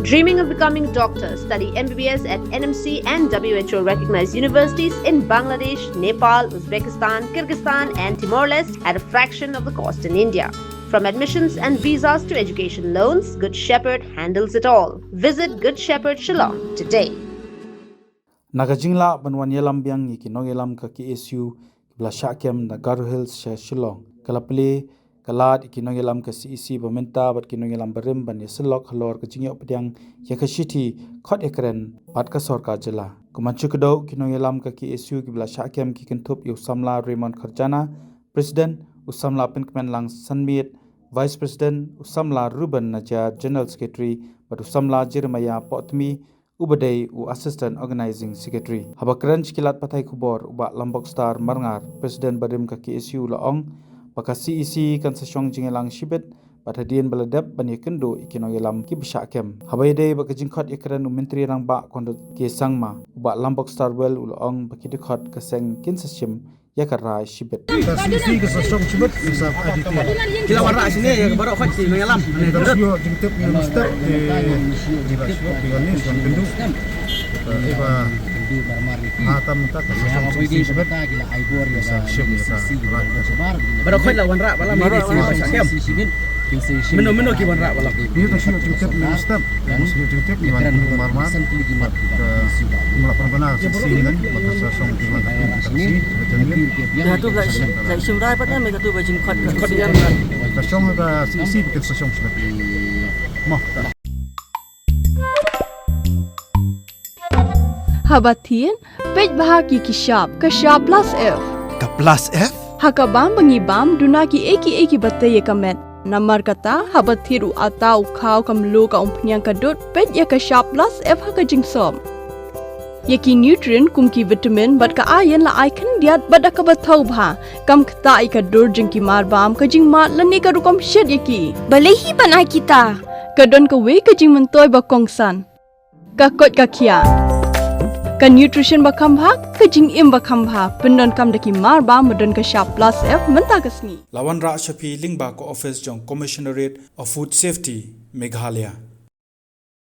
Dreaming of becoming doctor? Study MBBS at NMC and WHO recognized universities in Bangladesh, Nepal, Uzbekistan, Kyrgyzstan and Timor-Leste at a fraction of the cost in India. From admissions and visas to education loans, Good Shepherd handles it all. Visit Good Shepherd Shillong today. Nagajingla Nongïalam biang ni Nongïalam ka KSU bla Shah na Garo Hills Shillong kalapli kalat Nongïalam ka CEC bamenta bat Nongïalam barim ban yaselok halor ka jingyo pediang yakashiti Khot Ïakren bat ka Sorkar jela kumanchu kedo Nongïalam ka KSU bla Shah ki kentup usamla Raymond Kharjana President usamla Pinkman lang Sanmit Vice President usamla Ruben Najar General Secretary bat usamla Jeremiah Potmi Ubadai u Assistant Organizing Secretary. Habakran kilat patai kubor uba Lombok Star Marngar President Barim ka KSU laong baka CEC kan sasyong jingelang shibet patadian baladap bani kendo Nongïalam ki bishakem. Habayde baka jingkot Ïakren u menteri rang ba kondot ke sangma uba Lombok Star well ulaong baki dekot kaseng kin sasyem yakarai shibet. CEC ke sasyong shibet bisa Atiar. Kita warna sini ya baru Khot di Nongïalam. Terus yo Pyntip minister di Basio di Ganes yang bendu. Iba hatam tak sasyong shibet gila aibor ya sasyong Baru Khot lawan rak bala media Meno ki wan rak bala. Ini tasyo Pyntip minister. Musyo Pyntip ni wan marmar. Melakukan benar CEC kan maka sasyong Ya tu like simrai patna me tu bajing Khot siam sasyong ada CEC bikin sasyong shibet. Mah Habatin, pej bahagi ki Shah plus F. Ka plus F? Hakabam bangibam dunaki eki bataye kamet. Namar kata habatiru atau kau kamlu ka umpnyang kadut pej ya ka Shah plus F haka jingsom. Yaki nutrient kumki vitamin bat ka ayan la Ïakren diat bat ka batau bha kam kta I ka dur jingki marbam ka jingma lani ka rukom shed yaki. Balehi banai kita. Kadon ka we ka jing mentoy ba kongsan. Ka kot ka kia. Ka nutrition bakam bha ka jing im bakam bha pendon kam daki marba medon ka Shah plus F menta kasni Lawan Ra Shafi Lingba ko office jong Commissionerate of Food Safety Meghalaya